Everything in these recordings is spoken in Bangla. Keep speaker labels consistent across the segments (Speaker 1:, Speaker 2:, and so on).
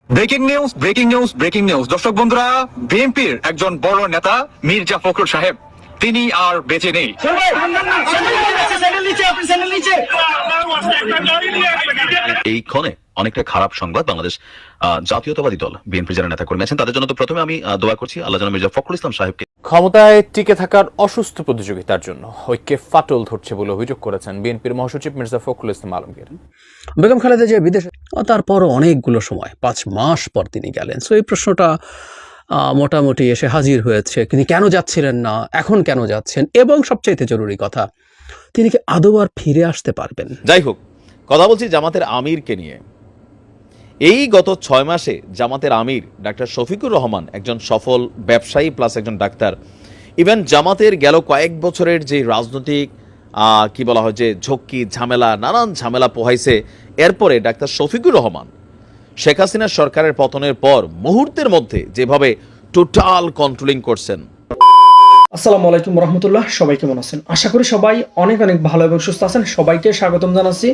Speaker 1: ব্রেকিং নিউজ দর্শক বন্ধুরা, বিএনপির একজন বড় নেতা মির্জা ফখরুল সাহেব তিনি আর বেঁচে নেই।
Speaker 2: এই ক্ষণে অনেকটা খারাপ সংবাদ বাংলাদেশ জাতীয়তাবাদী দল বিএনপি যারা নেতা কর্মী আছেন তাদের জন্য। তো প্রথমে আমি দোয়া করছি আল্লাহ যেন মির্জা ফখরুল ইসলাম সাহেবকে।
Speaker 3: ক্ষমতায় টিকে থাকার অসুস্থ প্রতিযোগিতার জন্য ঐক্যে ফাটল ধরছে বলে অভিযোগ করেছেন বিএনপির মহাসচিব মির্জা ফখরুল ইসলাম আলমগীর।
Speaker 4: বেগম খালেদা জিয়া বিদেশে, তারপরও অনেকগুলো সময় 5 মাস পর তিনি গেলেন। সো এই প্রশ্নটা মোটামুটি এসে হাজির হয়েছে, তিনি কেন যাচ্ছিলেন না, এখন কেন যাচ্ছেন, এবং সবচাইতে জরুরি কথা, তিনি কি আদৌ আর ফিরে আসতে পারবেন?
Speaker 5: যাই হোক, কথা বলছি জামাতের আমিরকে নিয়ে। এই গত 6 মাসে জামাতের আমির ডাক্তার শফিকুর রহমান একজন সফল ব্যবসায়ী প্লাস একজন ডাক্তার। ইভেন জামাতের গেল কয়েক বছরের যে রাজনৈতিক কি বলা হয় যে ঝক্কি ঝামেলা, নানান ঝামেলা পোহাইছে, এরপরে ডাক্তার শফিকুর রহমান শেখ হাসিনার সরকারের পতনের পর মুহূর্তের মধ্যে যেভাবে টোটাল কন্ট্রোলিং করছেন।
Speaker 6: আসসালামু আলাইকুম রহমতুল্লাহ, সবাই কেমন আছেন? আশা করি সবাই অনেক অনেক ভালো এবং সুস্থ আছেন। সবাইকে স্বাগতম জানাচ্ছি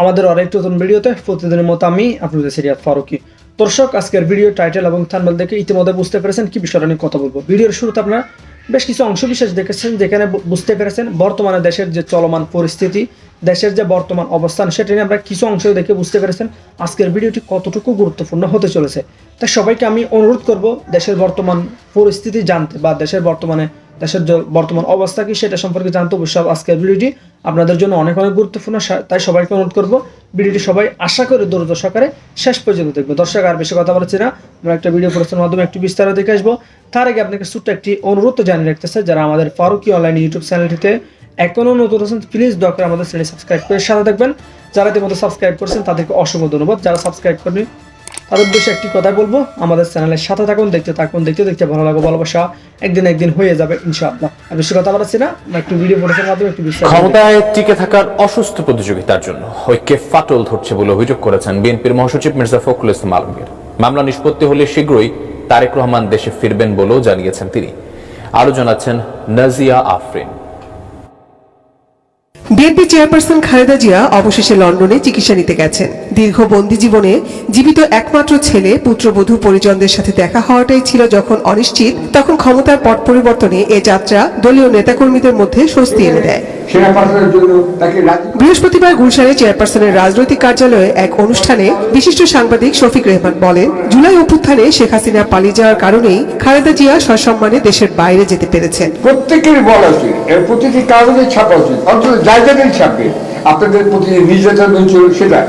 Speaker 6: আমাদের আরেকটি নতুন ভিডিওতে। প্রতিদিনের মতো আমি আপনাদের সিরিয়াত ফারুকি। দর্শক, আজকের ভিডিও টাইটেল এবং থাম্বনেল দেখে ইতিমধ্যে বুঝতে পেরেছেন কি বিষয়টা নিয়ে কথা বলবো। ভিডিওর শুরুতে আপনারা বেশ কিছু অংশ বিশেষ দেখেছেন, যেখানে বুঝতে পেরেছেন বর্তমানে দেশের যে চলমান পরিস্থিতি, দেশের যে বর্তমান অবস্থান, সেটা নিয়ে আমরা কিছু অংশ দেখে বুঝতে পেরেছেন আজকের ভিডিওটি কতটুকু গুরুত্বপূর্ণ হতে চলেছে। তাই সবাইকে আমি অনুরোধ করব দেশের বর্তমান পরিস্থিতি জানতে বা দেশের বর্তমান অবস্থা কি সেটা সম্পর্কে জানতে অবশ্যই আজকের ভিডিওটি আপনাদের জন্য অনেক অনেক গুরুত্বপূর্ণ। তাই সবাইকে অনুরোধ করব ভিডিওটি সবাই আশা করে ধৈর্য সহকারে শেষ পর্যন্ত দেখবে। দর্শক, আর বেশি কথা বলছি না, আমরা একটা ভিডিও প্রচারের মাধ্যমে একটু বিস্তারিত দেখে আসবো। তার আগে আপনাকে ছোট্ট একটি অনুরোধ জানিয়ে রাখতেছে, যারা আমাদের ফারুকি অনলাইন ইউটিউব চ্যানেলটিতে এখনও নতুন আছেন প্লিজ দয়া করে আমাদের চ্যানেল সাবস্ক্রাইব করে সাথে থাকবেন। যারা ইতিমধ্যে সাবস্ক্রাইব করছেন তাদেরকে অসংখ্য ধন্যবাদ। যারা সাবস্ক্রাইব করেনি তাদের উদ্দেশ্যে একটি কথা বলবো, আমাদের চ্যানেলের সাথে থাকুন, দেখতে ভালো লাগবে, ভালোবাসা একদিন হয়ে যাবে ইনশাআল্লাহ। আর বেশি কথা বলছি না, একটু ভিডিও প্রচারের মাধ্যমে একটু বিস্তারিত।
Speaker 3: ক্ষমতায় টিকে থাকার অসুস্থ প্রতিযোগিতার জন্য ঐক্যে ফাটল ধরছে বলে অভিযোগ করেছেন বিএনপির মহাসচিব মির্জা ফখরুল ইসলাম আলমগীর। মামলা নিষ্পত্তি হলে শীঘ্রই তারেক রহমান দেশে ফিরবেন বলেও জানিয়েছেন তিনি। আরো জানাচ্ছেন নাজিয়া আফরিন।
Speaker 7: বিএনপি চেয়ারপারসন খালেদা জিয়া অবশেষে লন্ডনে চিকিৎসা নিতে গেছেন। দীর্ঘ বন্দী জীবনে জীবিত একমাত্র ছেলে পুত্রবধূ পরিজনদের সাথে দেখা হওয়াটাই ছিল যখন অনিশ্চিত, তখন ক্ষমতার পট পরিবর্তনে এ যাত্রা দলীয় নেতাকর্মীদের মধ্যে স্বস্তি এনে দেয়। বৃহস্পতিবার গুলশানে চেয়ারপারসনের রাজনৈতিক কার্যালয়ে এক অনুষ্ঠানে বিশিষ্ট সাংবাদিক শফিক রেহমান বলেন, জুলাই অভ্যুত্থানে শেখ হাসিনা পালিয়ে যাওয়ার কারণেই খালেদা জিয়া সসম্মানে দেশের বাইরে যেতে পেরেছেন।
Speaker 8: প্রত্যেকের বলা উচিত, এর প্রতিটি কাগজে ছাপা উচিত, অন্তত জায়গাতেই ছাপে আপনাদের প্রতি নির্যাতন হয়েছিল সেটা।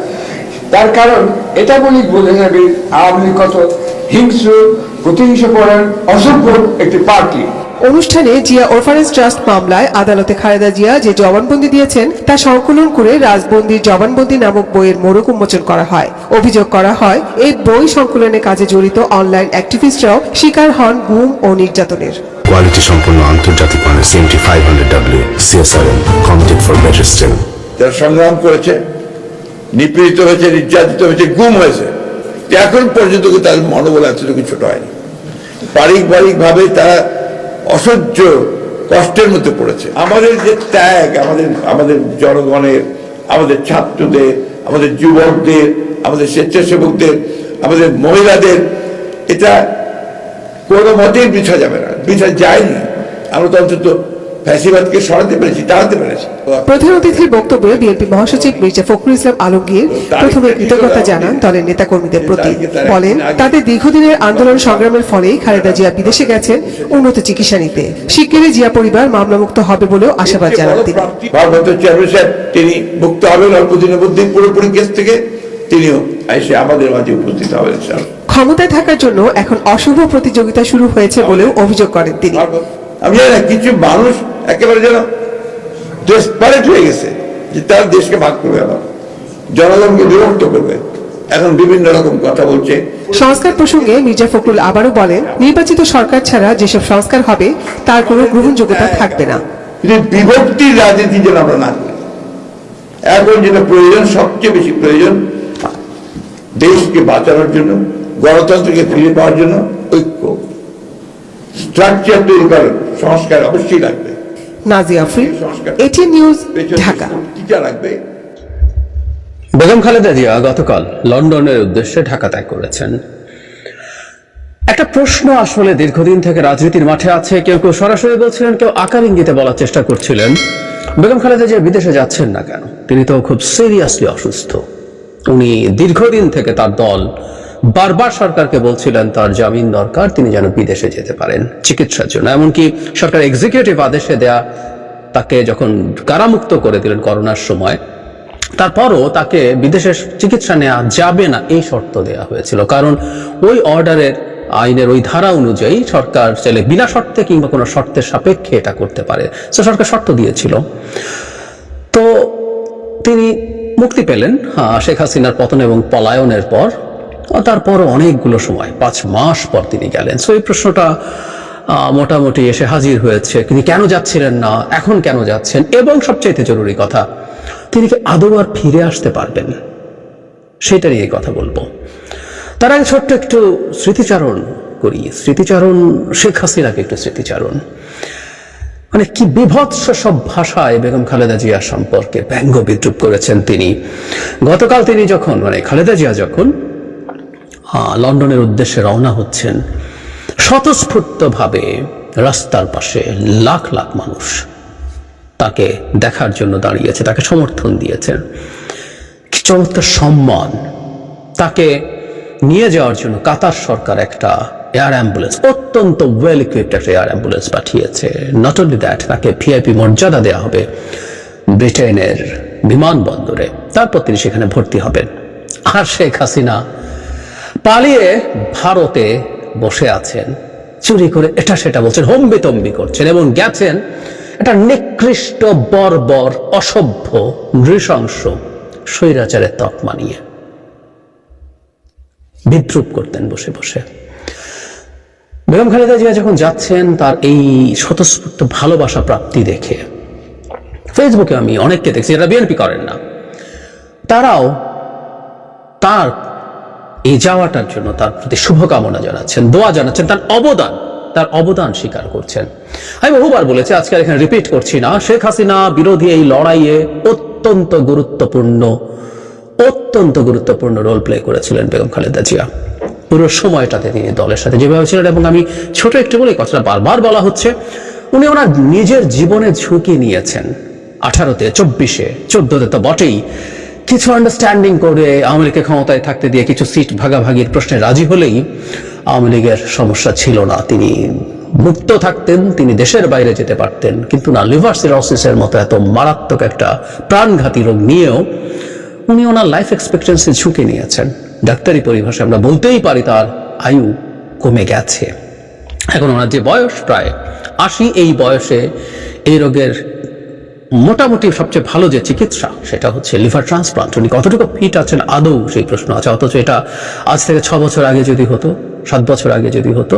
Speaker 8: তার কারণ এটা বলি বোঝা যাবে আওয়ামী লীগ কত হিংস্র, প্রতিহিংস পরায়ণ, অসভ্য একটি পার্টি।
Speaker 7: অনুষ্ঠানে জিয়া অরফানেজ ট্রাস্ট মামলায় আদালতে খালেদা জিয়া যে জবানবন্দি দিয়েছেন তা সংকলন করে রাজবন্দির জবানবন্দি নামক বইয়ের মোড়ক উন্মোচন করা হয়। অভিযোগ করা হয় এই বই সংকলনের কাজে জড়িত অনলাইন অ্যাক্টিভিস্টরাও শিকার হন গুম ও নির্যাতনের।
Speaker 9: কোয়ালিটি সম্পন্ন আন্তর্জাতিক মানের CMT 500W CSRM committed for better still.
Speaker 8: যারা সংগ্রাম করেছে, নিপীড়িত হয়েছে, নির্যাতিত হয়েছে, গুম হয়েছে, এখন পর্যন্ত তাদের মনোবল এতটুকু ছোট হয়নি। পারিবারিক ভাবে তারা অসহ্য কষ্টের মধ্যে পড়েছে। আমাদের যে ত্যাগ, আমাদের জনগণের, আমাদের ছাত্রদের, আমাদের যুবকদের, আমাদের স্বেচ্ছাসেবকদের, আমাদের মহিলাদের, এটা কোনো মতেই বৃথা যাবে না, বৃথা যায়নি। আমরা তো অন্তত ফ্যাসিবাদকে সরাতে পেরেছি, টানতে পেরেছি।
Speaker 7: প্রধান অতিথির বক্তব্যে বিএনপি মহাসচিব মির্জা ফখরুল ইসলাম আলমগীর প্রথমে কৃতজ্ঞতা জানান দলের নেতাকর্মীদের প্রতি। বলেন, তাদের দীর্ঘদিনের আন্দোলন সংগ্রামের ফলেই খালেদা জিয়া বিদেশে গেছেন উন্নত চিকিৎসা নিতে। শিগগিরই জিয়া পরিবার মামলামুক্ত হবে বলেও আশাবাদ জানান তিনি।
Speaker 8: ভারপ্রাপ্ত চেয়ারম্যান সাহেব তিনি মুক্ত হবেন অল্প দিনের মধ্যে পুরোপুরি কেস থেকে, তিনিও এসে আমাদের মাঝে উপস্থিত হবেন।
Speaker 7: ক্ষমতায় থাকার জন্য এখন অশুভ প্রতিযোগিতা শুরু হয়েছে বলেও অভিযোগ করেন তিনি।
Speaker 8: আমি জানি না, কিছু মানুষ একেবারে যেন ডেসপারেট হয়ে গেছে যে তার দেশকে ভাগ করবে, আবার জনগণকে বিভক্ত করবে, এখন বিভিন্ন রকম কথা বলছে।
Speaker 7: সংস্কার প্রসঙ্গে মির্জা ফখরুল আবারও বলেন, নির্বাচিত সরকার ছাড়া যেসব সংস্কার হবে তার কোনো গ্রহণযোগ্যতা থাকবে না।
Speaker 8: বিভক্তির রাজনীতি যেন আমরা না করি। এখন যেটা প্রয়োজন, সবচেয়ে বেশি প্রয়োজন দেশকে বাঁচানোর জন্য, গণতন্ত্রকে ফিরে পাওয়ার জন্য ঐক্য, স্ট্রাকচার তৈরি করার সংস্কার অবশ্যই লাগবে।
Speaker 7: Nazia Afrin, ATN news, Dhaka.
Speaker 4: বেগম খালেদা জিয়া গতকাল লন্ডনের উদ্দেশ্যে ঢাকা ত্যাগ করেছেন। একটা প্রশ্ন আসলে দীর্ঘদিন থেকে রাজনীতির মাঠে আছে, কেউ কেউ সরাসরি বলছিলেন, কেউ আকার ইঙ্গিতে বলার চেষ্টা করছিলেন বেগম খালেদা জিয়া বিদেশে যাচ্ছেন না কেন? তিনি তো খুব সিরিয়াসলি অসুস্থ। উনি দীর্ঘদিন থেকে তার দল বারবার সরকারকে বলছিলেন তার জামিন দরকার, তিনি যেন বিদেশে যেতে পারেন চিকিৎসার জন্য। এমনকি সরকার এক্সিকিউটিভ আদেশে দেয়া তাকে যখন কারামুক্ত করে দিলেন করোনার সময়, তারপরও তাকে বিদেশে চিকিৎসা নেওয়া যাবে না এই শর্ত দেওয়া হয়েছিল। কারণ ওই অর্ডারের আইনের ওই ধারা অনুযায়ী সরকার চাইলে বিনা শর্তে কিংবা কোনো শর্তের সাপেক্ষে এটা করতে পারে। তো সরকার শর্ত দিয়েছিল। তো তিনি মুক্তি পেলেন শেখ হাসিনার পতন এবং পলায়নের পর। তারপরও অনেকগুলো সময় 5 মাস পর তিনি গেলেন। সো এই প্রশ্নটা মোটামুটি এসে হাজির হয়েছে, তিনি কেন যাচ্ছিলেন না, এখন কেন যাচ্ছেন, এবং সবচাইতে জরুরি কথা, তিনি কি আদৌ আর ফিরে আসতে পারবেন, সেটা নিয়ে কথা বলবো। তার আগে ছোট্ট একটু স্মৃতিচারণ করি। শেখ হাসিনাকে একটু স্মৃতিচারণ, মানে কি বিভৎস সব ভাষায় বেগম খালেদা জিয়া সম্পর্কে ব্যঙ্গ বিদ্রুপ করেছেন তিনি। গতকাল তিনি যখন খালেদা জিয়া যখন লন্ডনের উদ্দেশ্যে রওনা হচ্ছেন, স্বতঃস্ফূর্তভাবে রাস্তার পাশে লাখ লাখ মানুষ তাকে দেখার জন্য দাঁড়িয়েছে, তাকে সমর্থন দিয়েছেন। কি চমৎকার সম্মান! তাকে নিয়ে যাওয়ার জন্য কাতার সরকার একটা এয়ার অ্যাম্বুলেন্স, অত্যন্ত ওয়েল ইকুইপড একটা এয়ার অ্যাম্বুলেন্স পাঠিয়েছে। নট অনলি দ্যাট, তাকে ভিআইপি মর্যাদা দেওয়া হবে ব্রিটেনের বিমানবন্দরে, তারপর তিনি সেখানে ভর্তি হবেন। আর শেখ হাসিনা পালিয়ে ভারতে বসে আছেন, চুরি করে এটা সেটা বলছেন, হম্বিতম্বি করছেন, এবং গেছেন একটা নিকৃষ্ট বর্বর অসভ্য নৃশংস স্বৈরাচারের তকমা নিয়ে। বিদ্রুপ করতেন বসে বসে। বেগম খালেদা জিয়া যখন যাচ্ছেন, তার এই স্বতঃস্ফূর্ত ভালোবাসা প্রাপ্তি দেখে ফেসবুকে আমি অনেককে দেখছি যারা বিএনপি করেন না, তারাও তার এই যাওয়াটার জন্য তার প্রতি শুভকামনা জানাচ্ছেন, দোয়া জানাচ্ছেন, তার অবদান স্বীকার করছেন। আমি বহুবার বলেছি, আজকে এখানে রিপিট করছি না, শেখ হাসিনা বিরোধী এই লড়াইয়ে অত্যন্ত গুরুত্বপূর্ণ রোল প্লে করেছিলেন বেগম খালেদা জিয়া। পুরো সময়টাতে তিনি দলের সাথে যেভাবে ছিলেন, এবং আমি ছোট একটু বলে কথাটা বারবার বলা হচ্ছে, উনি ওনার নিজের জীবনে ঝুঁকি নিয়েছেন। 18-তে, 24-এ, 14-তে তো বটেই, কিছু আন্ডারস্ট্যান্ডিং করে আওয়ামী লীগকে ক্ষমতায় থাকতে দিয়ে কিছু সিট ভাগাভাগির প্রশ্নে রাজি হলেই আওয়ামী লীগের সমস্যা ছিল না। তিনি মুক্ত থাকতেন, তিনি দেশের বাইরে যেতে পারতেন, কিন্তু না, লিভার সিরোসিসের মতো এত মারাত্মক একটা প্রাণঘাতী রোগ নিয়েও উনি ওনার লাইফ এক্সপেক্টেন্সি ঝুঁকে নিয়েছেন। ডাক্তারি পরিভাষায় আমরা বলতেই পারি তার আয়ু কমে গেছে। এখন ওনার যে বয়স প্রায় 80, এই বয়সে এই রোগের মোটামুটি সবচেয়ে ভালো যে চিকিৎসা সেটা হচ্ছে লিভার ট্রান্সপ্লান্ট। উনি কতটুকু ফিট আছেন আদৌ সেই প্রশ্ন আছে। অথচ এটা আজ থেকে 6 বছর আগে যদি হতো, 7 বছর আগে যদি হতো,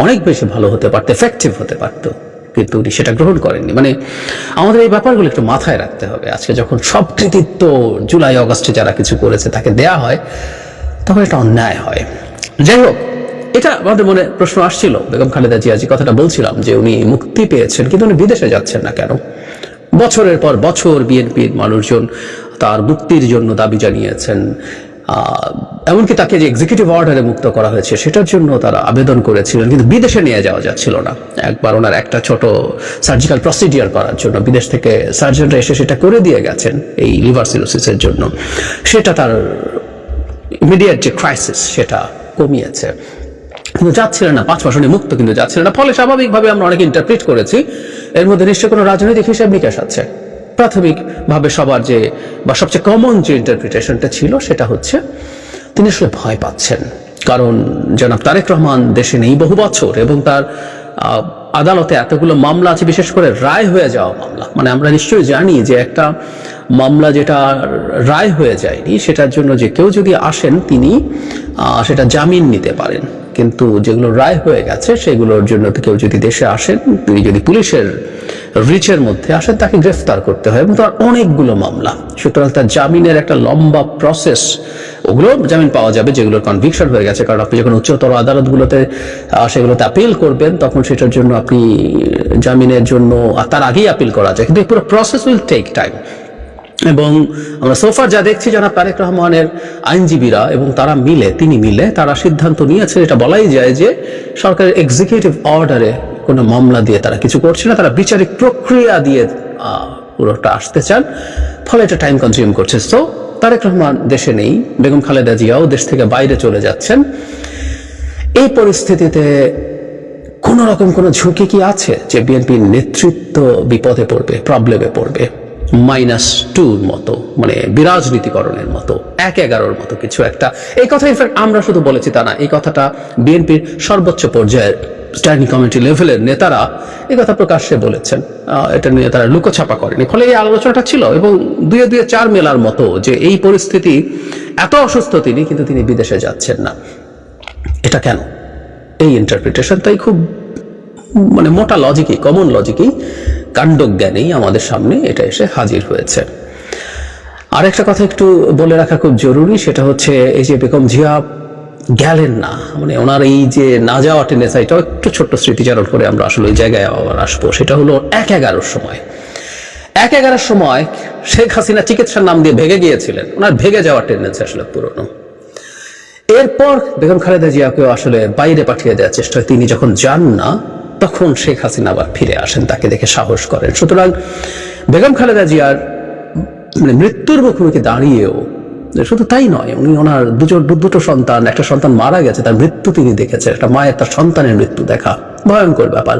Speaker 4: অনেক বেশি ভালো হতে পারতো, এফেক্টিভ হতে পারতো, কিন্তু উনি সেটা গ্রহণ করেননি। মানে আমাদের এই ব্যাপারগুলো একটু মাথায় রাখতে হবে। আজকে যখন সব কৃতিত্ব জুলাই অগাস্টে যারা কিছু করেছে তাকে দেয়া হয়, তখন এটা অন্যায় হয়। যাই হোক, এটা আমাদের মনে প্রশ্ন আসছিল বেগম খালেদা জিয়া, যে কথাটা বলছিলাম যে উনি মুক্তি পেয়েছেন, কিন্তু উনি বিদেশে যাচ্ছেন না কেন? বছরের পর বছর বিএনপির মানুষজন তার মুক্তির জন্য দাবি জানিয়েছেন। এমনকি তাকে যে এক্সিকিউটিভ অর্ডারে মুক্ত করা হয়েছে সেটার জন্য তারা আবেদন করেছিলেন, কিন্তু বিদেশে নিয়ে যাওয়া যাচ্ছিল না। একবার ওনার একটা ছোট সার্জিক্যাল প্রসিডিওর করার জন্য বিদেশ থেকে সার্জনরা এসে সেটা করে দিয়ে গেছেন এই লিভার সিরোসিসের জন্য। সেটা তার ইমিডিয়েট যে ক্রাইসিস সেটা কমিয়েছে, কিন্তু যাচ্ছিলেন না। 5 মাস উনি মুক্ত, কিন্তু যাচ্ছিলেন না। ফলে স্বাভাবিকভাবে আমরা অনেকে ইন্টারপ্রিট করেছি এর মধ্যে নিশ্চয় কোনো রাজনৈতিক হিসাব নিকাশ আছে। প্রাথমিকভাবে সবার যে বা সবচেয়ে কমন যে ইন্টারপ্রিটেশনটা ছিল সেটা হচ্ছে তিনি আসলে ভয় পাচ্ছেন, কারণ জনাব তারেক রহমান দেশে নেই বহু বছর, এবং তার আদালতে এতগুলো মামলা আছে, বিশেষ করে রায় হয়ে যাওয়া মামলা। মানে আমরা নিশ্চয়ই জানি যে একটা মামলা যেটা রায় হয়ে যায়নি সেটার জন্য যে কেউ যদি আসেন তিনি সেটা জামিন নিতে পারেন, কিন্তু যেগুলো রায় হয়ে গেছে সেগুলোর জন্য কেউ যদি দেশে আসেন, তিনি যদি পুলিশের রিচের মধ্যে আসেন, তাকে গ্রেফতার করতে হয়, এবং তার অনেকগুলো মামলা। সুতরাং তার জামিনের একটা লম্বা প্রসেস। ওগুলো জামিন পাওয়া যাবে যেগুলোর কনভিকশন হয়ে গেছে, কারণ আপনি যখন উচ্চতর আদালতগুলোতে সেগুলোতে আপিল করবেন তখন সেটার জন্য আপনি জামিনের জন্য তার আগেই আপিল করা যায়, কিন্তু পুরো প্রসেস উইল টেক টাইম। এবং আমরা সোফার যা দেখছি জনাব তারেক রহমানের আইনজীবীরা এবং তিনি মিলে তারা সিদ্ধান্ত নিয়েছেন, এটা বলাই যায় যে সরকারের এক্সিকিউটিভ অর্ডারে কোনো মামলা দিয়ে তারা কিছু করছে না, তারা বিচারিক প্রক্রিয়া দিয়ে পুরোটা আসতে চান, ফলে এটা টাইম কনজিউম করছে। সো তারেক রহমান দেশে নেই, বেগম খালেদা জিয়াও দেশ থেকে বাইরে চলে যাচ্ছেন। এই পরিস্থিতিতে কোন রকম কোনো ঝুঁকি কি আছে যে বিএনপির নেতৃত্ব বিপদে পড়বে, প্রবলেমে পড়বে? -2 মতো, মানে বিরাজনীতিকরণের মতো, 1-11 মতো কিছু একটা। এই কথা ইনফ্যাক্ট আমরা শুধু বলেছি তা না, এই কথাটা বিএনপির সর্বোচ্চ পর্যায়ের স্ট্যান্ডিং কমিটি লেভেলের নেতারা এই কথা প্রকাশ্যে বলেছেন, এটা নিয়ে তারা লুকোছাপা করেনি। ফলে এই আলোচনাটা ছিল এবং 2-2 4 মেলার মতো যে এই পরিস্থিতি, এত অসুস্থ তিনি, কিন্তু তিনি বিদেশে যাচ্ছেন না। এটা কেন? এই ইন্টারপ্রিটেশনটাই খুব মানে মোটা লজিকই, কমন লজিকই, কাণ্ডজ্ঞানেই আমাদের সামনে এটা এসে হাজির হয়েছে। আর একটা কথা একটু বলে রাখা খুব জরুরি, সেটা হচ্ছে এই যে বেগম জিয়া গেলেন না, মানে ওনার এই যে না যাওয়া টেন্ডেন্সি, এটাও একটু ছোট্ট স্মৃতিচারণ করে আমরা আসলে ওই জায়গায় আবার আসবো। সেটা হলো 1-11 সময় শেখ হাসিনা চিকিৎসার নাম দিয়ে ভেগে গিয়েছিলেন, ওনার ভেগে যাওয়ার টেন্ডেন্সি আসলে পুরনো। এরপর বেগম খালেদা জিয়াকেও আসলে বাইরে পাঠিয়ে দেওয়ার চেষ্টা হয়, তিনি যখন যান না তখন শেখ হাসিনা আবার ফিরে আসেন, তাকে দেখে সাহস করেন। সুতরাং বেগম খালেদা জিয়ার মানে মৃত্যুর মুখোমুখি দাঁড়িয়েও শুধু তাই নয়, উনি ওনার দুটো সন্তান, একটা সন্তান মারা গেছে, তার মৃত্যু তিনি দেখেছেন, একটা মায়ের তার সন্তানের মৃত্যু দেখা ভয়ঙ্কর ব্যাপার,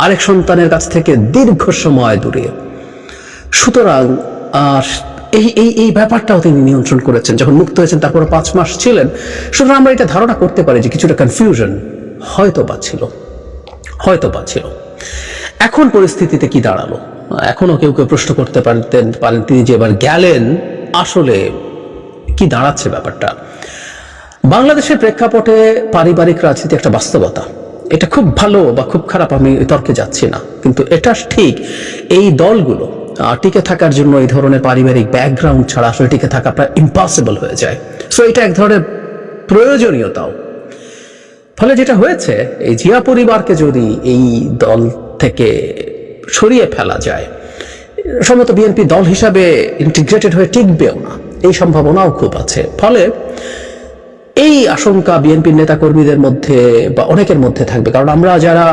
Speaker 4: আরেক সন্তানের কাছ থেকে দীর্ঘ সময় দূরে। সুতরাং এই ব্যাপারটাও তিনি নিয়ন্ত্রণ করেছেন। যখন মুক্ত হয়েছেন তারপর 5 মাস ছিলেন। সুতরাং আমরা এটা ধারণা করতে পারি যে কিছুটা কনফিউশন হয়তো বা ছিল। এখন পরিস্থিতিতে কি দাঁড়ালো? এখনো কেউ প্রশ্ন করতে পারেন তিনি যে এবার গেলেন, আসলে কি দাঁড়াচ্ছে ব্যাপারটা? বাংলাদেশের প্রেক্ষাপটে পারিবারিক রাজনীতি একটা বাস্তবতা। এটা খুব ভালো বা খুব খারাপ আমি তর্কে যাচ্ছি না, কিন্তু এটা ঠিক এই দলগুলো টিকে থাকার জন্য এই ধরনের পারিবারিক ব্যাকগ্রাউন্ড ছাড়া আসলে টিকে থাকা প্রায় ইম্পসিবল হয়ে যায়। সো এটা এক ধরনের প্রয়োজনীয়তাও। ফলে যেটা হয়েছে, এই জিয়া পরিবারকে যদি এই দল থেকে সরিয়ে ফেলা যায়, সম্ভবত বিএনপি দল হিসাবে ইন্টিগ্রেটেড হয়ে টিকবেও না, এই সম্ভাবনাও খুব আছে। ফলে এই আশঙ্কা বিএনপির নেতা কর্মীদের মধ্যে বা অনেকের মধ্যে থাকবে, কারণ আমরা যারা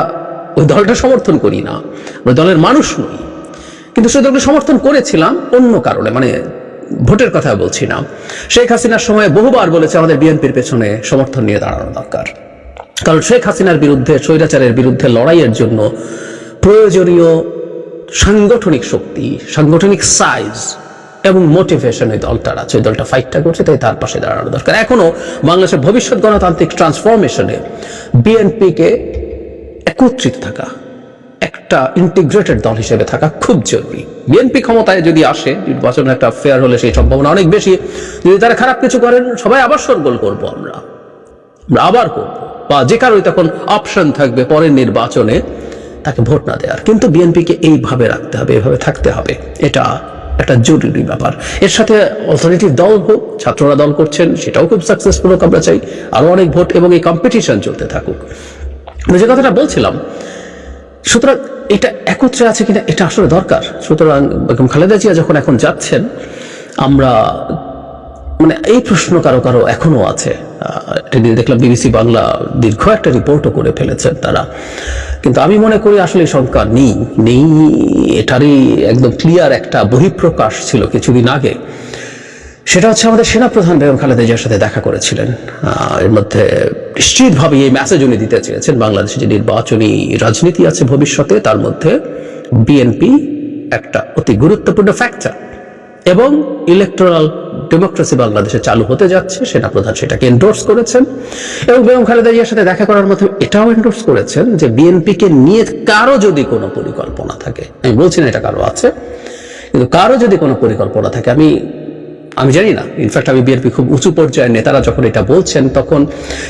Speaker 4: ওই দলটা সমর্থন করি না, ওই দলের মানুষ নই, কিন্তু সেই দলকে সমর্থন করেছিলাম অন্য কারণে, মানে ভোটের কথা বলছি না। শেখ হাসিনার সময় বহুবার বলেছে আমাদের বিএনপির পেছনে সমর্থন নিয়ে দাঁড়ানো দরকার, কারণ শেখ হাসিনার বিরুদ্ধে, স্বৈরাচারের বিরুদ্ধে লড়াইয়ের জন্য প্রয়োজনীয় সাংগঠনিক শক্তি, সাংগঠনিক সাইজ এবং মোটিভেশন ওই দলটার আছে, ওই দলটা ফাইটটা করছে, তাই তার পাশে দাঁড়ানো দরকার। এখনো বাংলাদেশের ভবিষ্যৎ গণতান্ত্রিক ট্রান্সফরমেশনে বিএনপিকে একত্রিত থাকা, একটা ইন্টিগ্রেটেড দল হিসেবে থাকা খুব জরুরি। বিএনপি ক্ষমতায় যদি আসে, নির্বাচন একটা ফেয়ার হলে সেই সম্ভাবনা অনেক বেশি। যদি তারা খারাপ কিছু করেন, সবাই আবার শোরগোল করবো, আমরা আবার করবো, বা যে কারোই তখন অপশন থাকবে পরের নির্বাচনে তাকে ভোট না দেওয়ার। কিন্তু বিএনপিকে এইভাবে রাখতে হবে, এইভাবে থাকতে হবে, এটা একটা জরুরি ব্যাপার। এর সাথে অল্টারনেটিভ দল হোক, ছাত্ররা দল করছেন, সেটাও খুব সাকসেসফুল হোক, আমরা চাই আরো অনেক ভোট এবং এই কম্পিটিশন চলতে থাকুক। যে কথাটা বলছিলাম, সুতরাং এটা একত্রে আছে কিনা এটা আসলে দরকার। সুতরাং বেগম খালেদা জিয়া যখন এখন যাচ্ছেন, আমরা মানে এই প্রশ্ন কারো কারো এখনো আছে। দেখলাম বিবিসি বাংলা দীর্ঘ একটা রিপোর্টও করে ফেলেছেন তারা, কিন্তু আমি মনে করি আসলে সংখ্যা নেই। এটারই একদম ক্লিয়ার একটা বহিঃপ্রকাশ ছিল কিছুদিন আগে। সেটা হচ্ছে আমাদের সেনাপ্রধান বেগম খালেদা জিয়ার সাথে দেখা করেছিলেন। এর মধ্যে নিশ্চিতভাবে এই মেসেজ উনি দিতে চেয়েছেন, বাংলাদেশে যে নির্বাচনী রাজনীতি আছে ভবিষ্যতে, তার মধ্যে বিএনপি একটা অতি গুরুত্বপূর্ণ ফ্যাক্টর এবং ইলেকটোরাল ডেমোক্রেসি বাংলাদেশে চালু হতে যাচ্ছে। সেনাপ্রধান সেটাকে এন্ডোর্স করেছেন এবং বেগম খালেদা জিয়ার সাথে দেখা করার মাধ্যমে এটাও এন্ডোর্স করেছেন যে বিএনপিকে নিয়ে কারো যদি কোনো পরিকল্পনা থাকে, আমি বলছি না এটা কারো আছে, কিন্তু কারো যদি কোনো পরিকল্পনা থাকে, আমি জানি না, ইনফ্যাক্ট আমি বিএনপি খুব উঁচু পর্যায়ের নেতারা যখন এটা বলছেন, তখন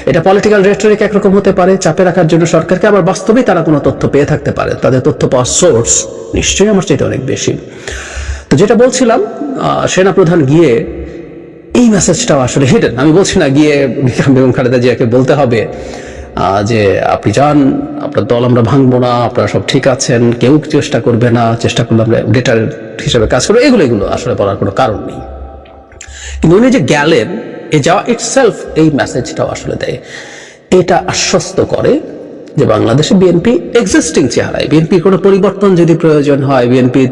Speaker 4: এটা পলিটিক্যাল রেটরিক একরকম হতে পারে, চাপে রাখার জন্য সরকারকে, আবার বাস্তবেই তারা কোনো তথ্য পেয়ে থাকতে পারে, তাদের তথ্য পাওয়ার সোর্স নিশ্চয়ই আমার চাইতে অনেক বেশি। তো যেটা বলছিলাম, সেনাপ্রধান গিয়ে এই মেসেজটাও আসলে হিডেন। আমি বলছি না গিয়ে বেগম খালেদা জিয়াকে বলতে হবে যে আপনি যান, আপনার দল আমরা ভাঙবো না, আপনারা সব ঠিক আছেন, কেউ চেষ্টা করবে না, চেষ্টা করলে আমরা গ্রেটার হিসেবে কাজ করবে, এগুলো আসলে বলার কোনো কারণ নেই। কিন্তু উনি যে গেলেন, এই যাওয়া ইটসেলফ এই মেসেজটাও আসলে দেয়, এটা আশ্বস্ত করে যে বাংলাদেশে বিএনপি এক্সিস্টিং চেহারায়, বিএনপির কোনো পরিবর্তন যদি প্রয়োজন হয়, বিএনপির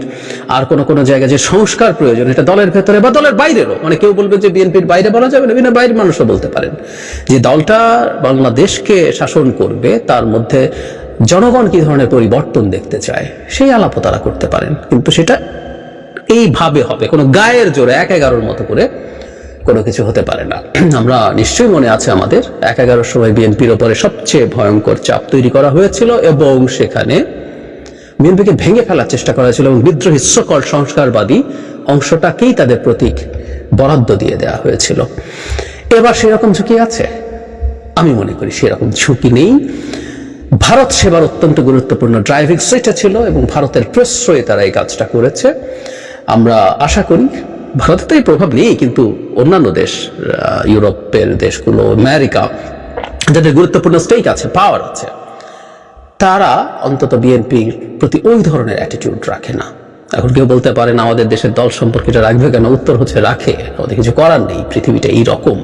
Speaker 4: আর কোনো জায়গায় যে সংস্কার প্রয়োজন, এটা দলের ভেতরে বা দলের বাইরেরও, মানে কেউ বলবে যে বিএনপির বাইরে বলা যাবে না, বিএনপির বাইরের মানুষও বলতে পারেন, যে দলটা বাংলাদেশকে শাসন করবে, তার মধ্যে জনগণ কি ধরনের পরিবর্তন দেখতে চায়, সেই আলাপও তারা করতে পারেন। কিন্তু সেটা এইভাবে হবে, কোনো গায়ের জোরে 1-11 মতো করে কোনো কিছু হতে পারে না। আমরা নিশ্চয়ই মনে আছে আমাদের 1-11 সময় বিএনপির ওপরে সবচেয়ে ভয়ঙ্কর চাপ তৈরি করা হয়েছিল এবং সেখানে বিএনপিকে ভেঙে ফেলার চেষ্টা করা হয়েছিল এবং বিদ্রোহী সকল সংস্কারবাদী অংশটাকেই তাদের প্রতীক বরাদ্দ দিয়ে দেওয়া হয়েছিল। এবার সেরকম ঝুঁকি আছে? আমি মনে করি সেরকম ঝুঁকি নেই। ভারত সেবার অত্যন্ত গুরুত্বপূর্ণ ড্রাইভিং সিটে ছিল এবং ভারতের প্রশ্রয়ে তারা এই কাজটা করেছে। আমরা আশা করি, ভারতে তো এই প্রভাব নেই, কিন্তু অন্যান্য দেশ, ইউরোপের দেশগুলো, আমেরিকা, যাদের গুরুত্বপূর্ণ স্টেক আছে, পাওয়ার আছে, তারা অন্তত বিএনপির প্রতি ওই ধরনের অ্যাটিটিউড রাখে না। এখন কেউ বলতে পারেন আমাদের দেশের দল সম্পর্কে এটা রাখবে কেন? উত্তর হচ্ছে রাখে, আমাদের কিছু করার নেই, পৃথিবীটা এইরকম।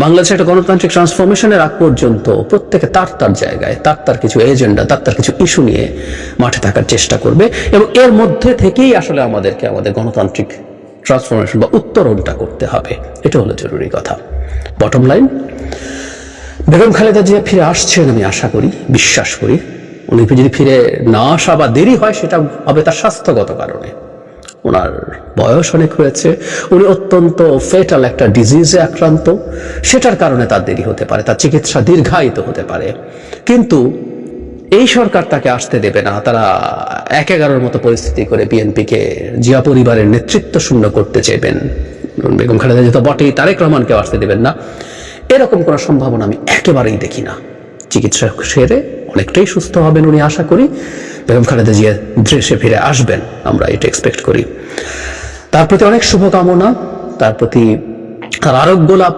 Speaker 4: বাংলাদেশে একটা গণতান্ত্রিক ট্রান্সফরমেশনের আগ পর্যন্ত প্রত্যেকে তার জায়গায় তার কিছু এজেন্ডা, তার কিছু ইস্যু নিয়ে মাঠে থাকার চেষ্টা করবে এবং এর মধ্যে থেকেই আসলে আমাদেরকে আমাদের গণতান্ত্রিক ট্রান্সফরমেশন বা উত্তরণটা করতে হবে। এটা হলো জরুরি কথা। বটম লাইন, বেগম খালেদা জিয়া ফিরে আসছেন, আমি আশা করি, বিশ্বাস করি। উনি যদি ফিরে না আসা বা দেরি হয়, সেটা হবে তার স্বাস্থ্যগত কারণে। ওনার বয়স অনেক হয়েছে, উনি অত্যন্ত ফেটাল একটা ডিজিজে আক্রান্ত, সেটার কারণে তার দেরি হতে পারে, তার চিকিৎসা দীর্ঘায়িত হতে পারে। কিন্তু এই সরকার তাকে আসতে দেবে না। তারা 1-11 মতো পরিস্থিতি করে বিএনপিকে জিয়া পরিবারের নেতৃত্ব শূন্য করতে চাইবেন। বেগম খালেদা জিয়া তো বটেই, তারেক রহমানকেও আসতে দেবেন না। এরকম কোনো সম্ভাবনা আমি একেবারেই দেখি না। চিকিৎসা সেরে অনেকটাই সুস্থ হবেন উনি, আশা করি। বেগম খালেদা জিয়া দেশে ফিরে আসবেন, আমরা এটা এক্সপেক্ট করি। তার প্রতি অনেক শুভকামনা, তার প্রতি তার আরোগ্য লাভ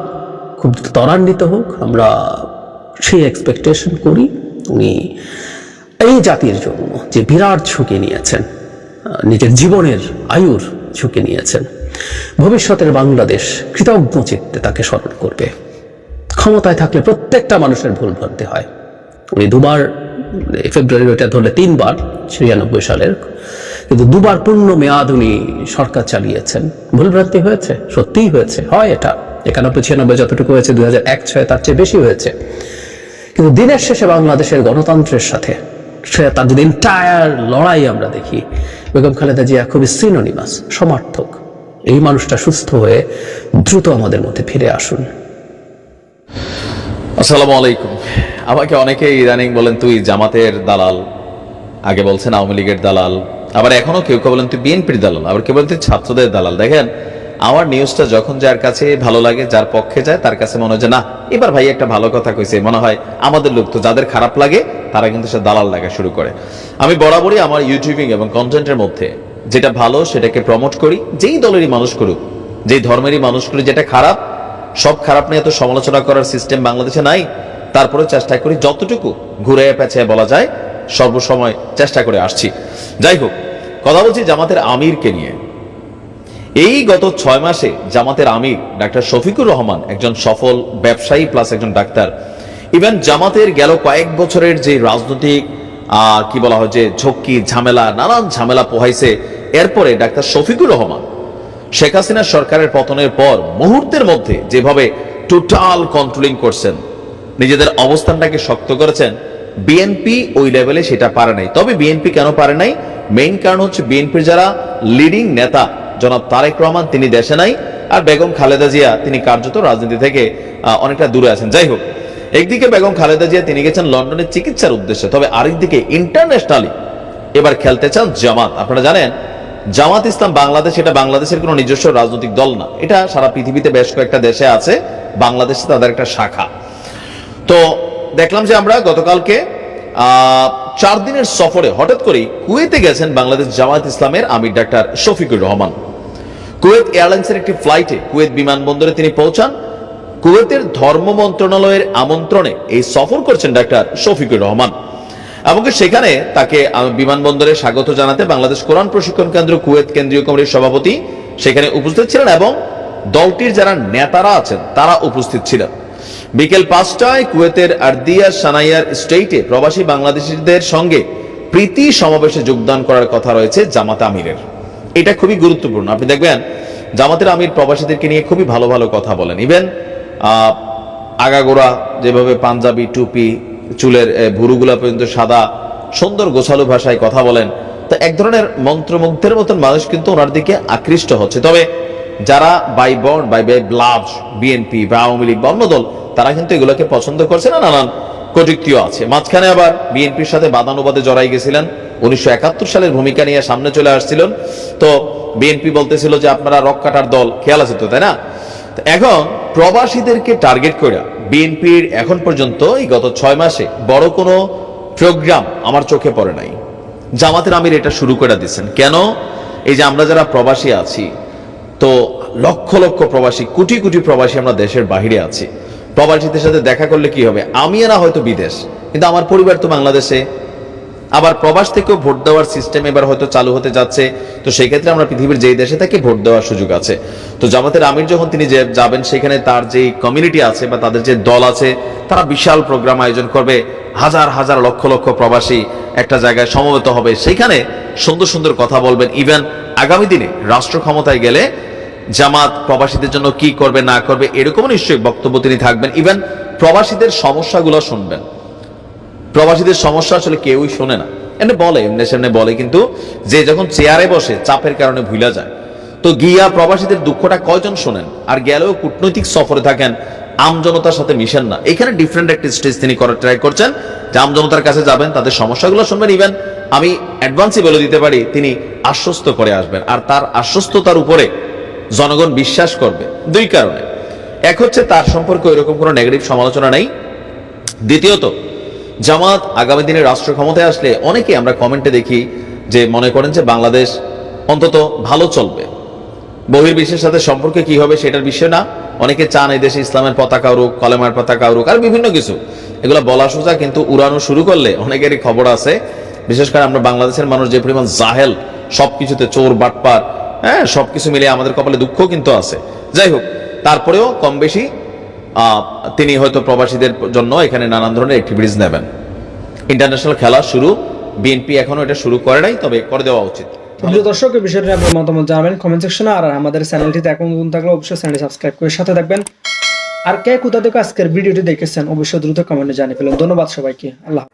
Speaker 4: খুব ত্বরান্বিত হোক, আমরা সেই এক্সপেকটেশন করি। উনি এই জাতির জন্য যে বিরাট ঝুঁকি নিয়েছেন, নিজের জীবনের আয়ুর ঝুঁকি নিয়েছেন, ভবিষ্যতের বাংলাদেশ কৃতজ্ঞ চিত্তে তাকে স্মরণ করবে। ক্ষমতায় থাকলে প্রত্যেকটা মানুষের ভুল ভ্রান্তি হয়। উনি দুবার, ফেব্রুয়ারি ওইটা ধরলে 3 বার 96 সালের, কিন্তু 2 বার পূর্ণ মেয়াদ উনি সরকার চালিয়েছেন। ভুলভ্রান্তি হয়েছে, সত্যিই হয়েছে, হয় এটা 91-96 যতটুকু হয়েছে, 2001-06 তার চেয়ে বেশি হয়েছে। কিন্তু দিনের শেষে বাংলাদেশের গণতন্ত্রের সাথে তার যদি এন্টায়ার লড়াই আমরা দেখি, বেগম খালেদা জিয়া খুবই সিনোনিমাস, সমার্থক। এই মানুষটা সুস্থ হয়ে দ্রুত আমাদের মধ্যে ফিরে আসুন।
Speaker 5: আসসালামু আলাইকুম। আমাকে অনেকে ইদানিং বলেন তুই জামাতের দালাল, আগে বলছেন আওয়ামী লীগের দালাল, আবার এখনো কেউ বলেন তুই বিএনপির দালাল, আবার কেউ বলেন তুই ছাত্রদের দালাল। দেখেন, আমার নিউজটা যখন যার কাছে ভালো লাগে, যার পক্ষে যায়, তার কাছে মনে হয় যে না, এবার ভাই একটা ভালো কথা কইছে, মনে হয় আমাদের লোক। তো যাদের খারাপ লাগে তারা কিন্তু সে দালাল লাগা শুরু করে। আমি বরাবরই আমার ইউটিউবিং এবং কন্টেন্টের মধ্যে যেটা ভালো সেটাকে প্রমোট করি, যেই দলেরই মানুষ করুক, যেই ধর্মেরই মানুষ করুক। যেটা খারাপ, সব খারাপ নিয়ে তো সমালোচনা করার সিস্টেম বাংলাদেশে নাই। তারপরে চেষ্টা করি যতটুকু ঘুরে পেঁচিয়ে বলা যায়, সর্বসময় চেষ্টা করে আসছি। যাই হোক, কথা বলছি জামাতের আমিরকে নিয়ে। এই গত 6 মাসে জামাতের আমির ডাক্তার শফিকুর রহমান একজন সফল ব্যবসায়ী প্লাস একজন ডাক্তার। ইভেন জামাতের গেল কয়েক বছরের যে রাজনৈতিক কি বলা হয় যে ঝক্কি ঝামেলা, নানান ঝামেলা পোহাইছে, এরপরে ডাক্তার শফিকুর রহমান শেখ হাসিনা সরকারের পতনের পর মুহূর্তের মধ্যে যেভাবে টোটাল কন্ট্রোলিং করছেন, নিজেদের অবস্থানটাকে শক্ত করেছেন, বিএনপি ওই লেভেলে সেটা পারে নাই। তবে বিএনপি কেন পারে নাই? মেইন কারণ হচ্ছে বিএনপির যারা লিডিং নেতা, জনাব তারেক রহমান তিনি দেশে নাই, আর বেগম খালেদা জিয়া তিনি কার্যত রাজনীতি থেকে অনেকটা দূরে আছেন। যাই হোক, একদিকে বেগম খালেদা জিয়া তিনি গেছেন লন্ডনের চিকিৎসার উদ্দেশ্যে, তবে আরেকদিকে ইন্টারন্যাশনালি এবার খেলতে চান জামাত। আপনারা জানেন জামাত ইসলাম বাংলাদেশ, এটা বাংলাদেশের কোনো নিজস্ব রাজনৈতিক দল না, এটা সারা পৃথিবীতে বেশ কয়েকটা দেশে আছে, বাংলাদেশে তাদের একটা শাখা। তো দেখলাম যে আমরা গতকালকে 4 দিনের সফরে হঠাৎ করে কুয়েতে গেছেন বাংলাদেশ জামাত ইসলামের আমির ডাক্তার শফিকুর রহমান। কুয়েত এয়ারলাইন্সের একটি ফ্লাইটে কুয়েত বিমানবন্দরে তিনি পৌঁছান। কুয়েতের ধর্ম মন্ত্রণালয়ের আমন্ত্রণে এই সফর করছেন ডাক্তার শফিকুর রহমান। এমনকি সেখানে তাকে বিমানবন্দরে স্বাগত জানাতে বাংলাদেশ কোরআন প্রশিক্ষণ কেন্দ্র কুয়েত কেন্দ্রীয় কমিটির সভাপতি সেখানে উপস্থিত ছিলেন এবং দলটির যারা নেতারা আছেন তারা উপস্থিত ছিলেন। বিকেল 5টায় কুয়েতের আরদিয়া সানাইয়ার স্টেটে প্রবাসী বাংলাদেশিদের সঙ্গে প্রীতি সমাবেশে যোগদান করার কথা রয়েছে জামাত আমিরের। এটা খুবই গুরুত্বপূর্ণ। আপনি দেখবেন জামাতের আমির প্রবাসীদেরকে নিয়ে খুবই ভালো ভালো কথা বলেন। ইভেন আগাগোড়া যেভাবে পাঞ্জাবি টুপি চুলের ভুরুগুলা পর্যন্ত সাদা, সুন্দর গোছালো ভাষায় কথা বলেন। তো এক ধরনের মন্ত্রমুগ্ধের মতন মানুষ কিন্তু ওনার দিকে আকৃষ্ট হচ্ছে। তবে যারা বাই ব্লাড বিএনপি বা আওয়ামী লীগ বা অন্য দল তারা কিন্তু এগুলোকে পছন্দ করছে না, নানান কটূক্তিও আছে। মাঝখানে আবার বিএনপির সাথে বাদানুবাদে জড়াই গেছিলেন, 1971 সালের ভূমিকা নিয়ে সামনে চলে আসছিলেন। তো বিএনপি বলতেছিল যে আপনারা রক কাটার দল, খেয়াল আছে তো, তাই না? এখন প্রবাসীদেরকে টার্গেট করে বিএনপির এখন পর্যন্ত এই গত 6 মাসে বড় কোনো প্রোগ্রাম আমার চোখে পড়ে নাই। জামাতের আমির এটা শুরু করে দিচ্ছেন কেন? এই যে আমরা যারা প্রবাসী আছি, তো লক্ষ লক্ষ প্রবাসী, কোটি কোটি প্রবাসী আমরা দেশের বাইরে আছি। প্রবাসীদের সাথে দেখা করলে কি হবে? আমি এরা হয়তো বিদেশ, কিন্তু আমার পরিবার তো বাংলাদেশে। আবার প্রবাস থেকেও ভোট দেওয়ার সিস্টেম এবার হয়তো চালু হতে যাচ্ছে। তো সেই ক্ষেত্রে আমরা পৃথিবীর যেই দেশে থাকি ভোট দেওয়ার সুযোগ আছে। তো জামাতের আমির যখন তিনি যাবেন, সেখানে তার যে কমিউনিটি আছে বা তাদের যে দল আছে তারা বিশাল প্রোগ্রাম আয়োজন করবে। হাজার হাজার লক্ষ লক্ষ প্রবাসী একটা জায়গায় সমবেত হবে, সেখানে সুন্দর সুন্দর কথা বলবেন। ইভেন আগামী দিনে রাষ্ট্র ক্ষমতায় গেলে জামাত প্রবাসীদের জন্য কি করবে না করবে এরকম নিশ্চয়ই বক্তব্য তিনি থাকবেন। ইভেন প্রবাসীদের সমস্যাগুলো শুনবেন। প্রবাসীদের সমস্যা আসলে কেউই শোনে না, এমনি বলে, এমনি সামনে বলে, কিন্তু যে যখন চেয়ারে বসে চাপের কারণে ভুলে যায়। তো গিয়া প্রবাসীদের দুঃখটা কয়জন শোনেন? আর গেলেও কূটনৈতিক সফরে থাকেন, আমজনতার সাথে মিশেন না। এখানে ডিফারেন্ট একটা স্টেজ তিনি করার ট্রাই করছেন যে আমজনতার কাছে যাবেন, তাদের সমস্যাগুলো শুনবেন। ইভেন আমি অ্যাডভান্সই বলে দিতে পারি তিনি আশ্বস্ত করে আসবেন, আর তার আশ্বস্ততার উপরে জনগণ বিশ্বাস করবে 2 কারণে। এক হচ্ছে তার সম্পর্কে এরকম কোনো নেগেটিভ সমালোচনা নেই। দ্বিতীয়ত জামাত আগামী দিনে রাষ্ট্র ক্ষমতায় আসলে অনেকে আমরা কমেন্টে দেখি যে মনে করেন যে বাংলাদেশ অন্তত ভালো চলবে, বহির্বিশ্বের সাথে সম্পর্কে কি হবে সেটার বিষয় না। অনেকে চান এই দেশে ইসলামের পতাকা উড়ুক, কলেমার পতাকা উড়ুক, আর বিভিন্ন কিছু। এগুলো বলা সোজা, কিন্তু উড়ানো শুরু করলে অনেকেরই খবর আছে। বিশেষ করে আমরা বাংলাদেশের মানুষ যে পরিমাণ জাহেল, সবকিছুতে চোর বাটপার, হ্যাঁ, সবকিছু মিলে আমাদের কপালে দুঃখ কিন্তু আছে। যাই হোক, তারপরেও কম বেশি তিনি হয়তো প্রবাসীদের জন্য এখানে নানান ধরনের অ্যাক্টিভিটিস নেবেন। ইন্টারন্যাশনাল খেলা শুরু, বিএনপি এখনো এটা শুরু করে নাই, তবে করে দেওয়া উচিত।
Speaker 6: প্রিয় দর্শক, এই বিষয়টি আপনার মতামত জানাবেন কমেন্ট সেকশনে। আর আমাদের চ্যানেলটিতে এখন নতুন থাকলে অবশ্যই চ্যানেলটি সাবস্ক্রাইব করে সাথে থাকবেন। আর কে কোথা থেকে আজকের ভিডিওটি দেখেছেন অবশ্যই দ্রুত কমেন্টে জানিয়ে ফেলুন। ধন্যবাদ সবাইকে। আল্লাহ।